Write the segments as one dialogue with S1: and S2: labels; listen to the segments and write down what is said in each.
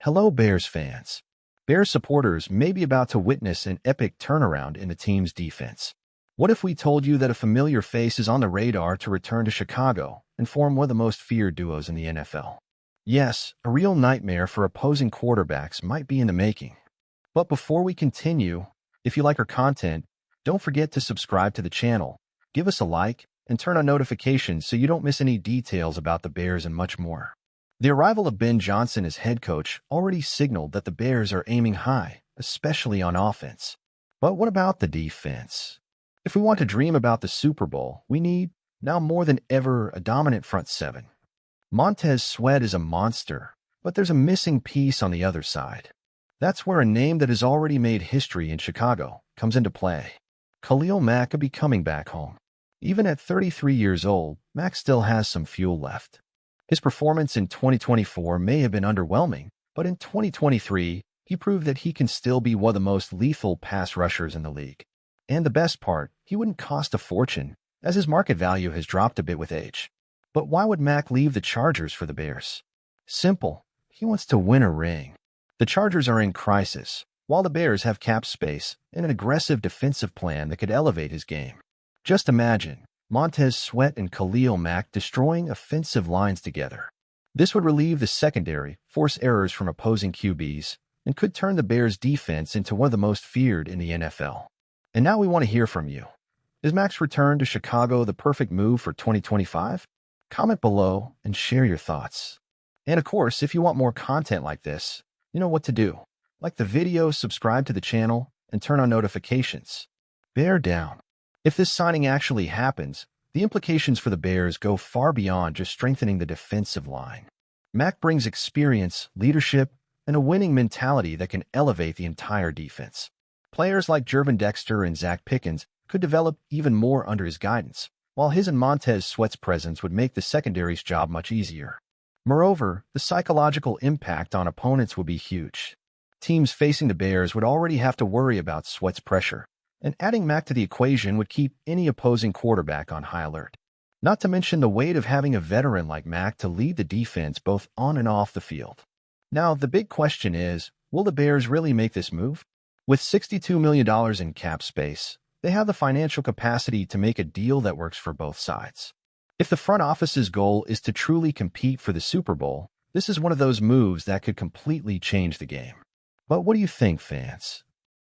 S1: Hello, Bears fans. Bears supporters may be about to witness an epic turnaround in the team's defense. What if we told you that a familiar face is on the radar to return to Chicago and form one of the most feared duos in the NFL? Yes, a real nightmare for opposing quarterbacks might be in the making. But before we continue, if you like our content, don't forget to subscribe to the channel, give us a like, and turn on notifications so you don't miss any details about the Bears and much more. The arrival of Ben Johnson as head coach already signaled that the Bears are aiming high, especially on offense. But what about the defense? If we want to dream about the Super Bowl, we need, now more than ever, a dominant front seven. Montez Sweat is a monster, but there's a missing piece on the other side. That's where a name that has already made history in Chicago comes into play. Khalil Mack could be coming back home. Even at 33 years old, Mack still has some fuel left. His performance in 2024 may have been underwhelming, but in 2023, he proved that he can still be one of the most lethal pass rushers in the league. And the best part, he wouldn't cost a fortune, as his market value has dropped a bit with age. But why would Mack leave the Chargers for the Bears? Simple. He wants to win a ring. The Chargers are in crisis, while the Bears have cap space and an aggressive defensive plan that could elevate his game. Just imagine Montez Sweat and Khalil Mack destroying offensive lines together. This would relieve the secondary, force errors from opposing QBs, and could turn the Bears' defense into one of the most feared in the NFL. And now we want to hear from you. Is Mack's return to Chicago the perfect move for 2025? Comment below and share your thoughts. And of course, if you want more content like this, you know what to do. Like the video, subscribe to the channel, and turn on notifications. Bear down. If this signing actually happens, the implications for the Bears go far beyond just strengthening the defensive line. Mack brings experience, leadership, and a winning mentality that can elevate the entire defense. Players like Jervin Dexter and Zach Pickens could develop even more under his guidance, while his and Montez Sweat's presence would make the secondary's job much easier. Moreover, the psychological impact on opponents would be huge. Teams facing the Bears would already have to worry about Sweat's pressure, and adding Mack to the equation would keep any opposing quarterback on high alert. Not to mention the weight of having a veteran like Mack to lead the defense both on and off the field. Now, the big question is, will the Bears really make this move? With $62 million in cap space, they have the financial capacity to make a deal that works for both sides. If the front office's goal is to truly compete for the Super Bowl, this is one of those moves that could completely change the game. But what do you think, fans?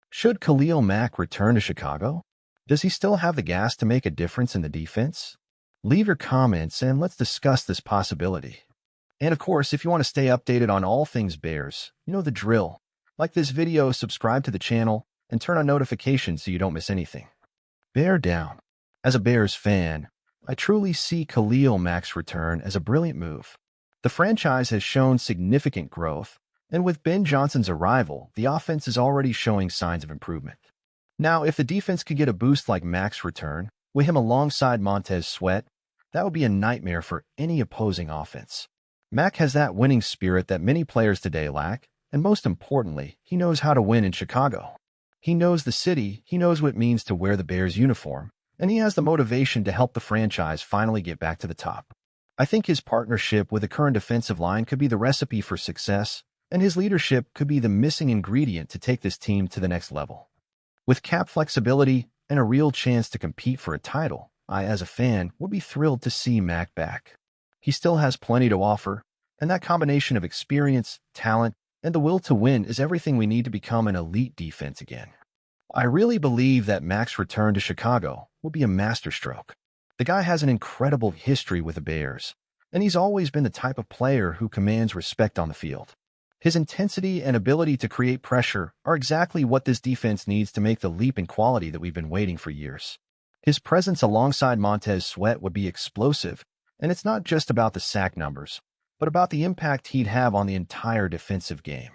S1: Should Khalil Mack return to Chicago? Does he still have the gas to make a difference in the defense? Leave your comments and let's discuss this possibility. And of course, if you want to stay updated on all things Bears, you know the drill. Like this video, subscribe to the channel, and turn on notifications so you don't miss anything. Bear down. As a Bears fan, I truly see Khalil Mack's return as a brilliant move. The franchise has shown significant growth, and with Ben Johnson's arrival, the offense is already showing signs of improvement. Now, if the defense could get a boost like Mack's return, with him alongside Montez Sweat, that would be a nightmare for any opposing offense. Mack has that winning spirit that many players today lack, and most importantly, he knows how to win in Chicago. He knows the city, he knows what it means to wear the Bears uniform, and he has the motivation to help the franchise finally get back to the top. I think his partnership with the current defensive line could be the recipe for success, and his leadership could be the missing ingredient to take this team to the next level. With cap flexibility and a real chance to compete for a title, I, as a fan, would be thrilled to see Mack back. He still has plenty to offer, and that combination of experience, talent, and the will to win is everything we need to become an elite defense again. I really believe that Mack's return to Chicago will be a masterstroke. The guy has an incredible history with the Bears, and he's always been the type of player who commands respect on the field. His intensity and ability to create pressure are exactly what this defense needs to make the leap in quality that we've been waiting for years. His presence alongside Montez Sweat would be explosive, and it's not just about the sack numbers, but about the impact he'd have on the entire defensive game.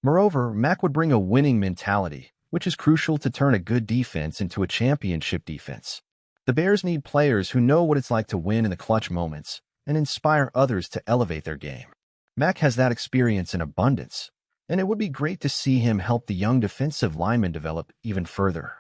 S1: Moreover, Mack would bring a winning mentality, which is crucial to turn a good defense into a championship defense. The Bears need players who know what it's like to win in the clutch moments and inspire others to elevate their game. Mack has that experience in abundance, and it would be great to see him help the young defensive linemen develop even further.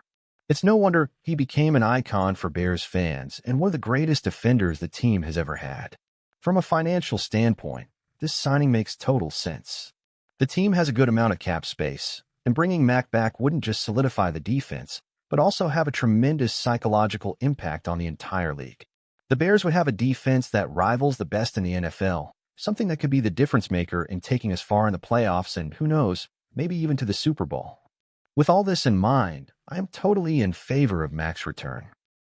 S1: It's no wonder he became an icon for Bears fans and one of the greatest defenders the team has ever had. From a financial standpoint, this signing makes total sense. The team has a good amount of cap space, and bringing Mack back wouldn't just solidify the defense, but also have a tremendous psychological impact on the entire league. The Bears would have a defense that rivals the best in the NFL, something that could be the difference maker in taking us far in the playoffs and, who knows, maybe even to the Super Bowl. With all this in mind, I am totally in favor of Mack's return.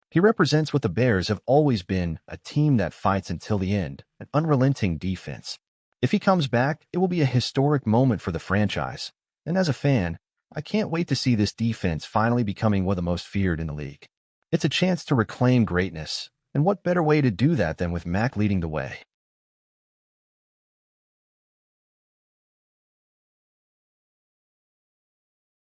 S1: He represents what the Bears have always been, a team that fights until the end, an unrelenting defense. If he comes back, it will be a historic moment for the franchise. And as a fan, I can't wait to see this defense finally becoming one of the most feared in the league. It's a chance to reclaim greatness, and what better way to do that than with Mack leading the way?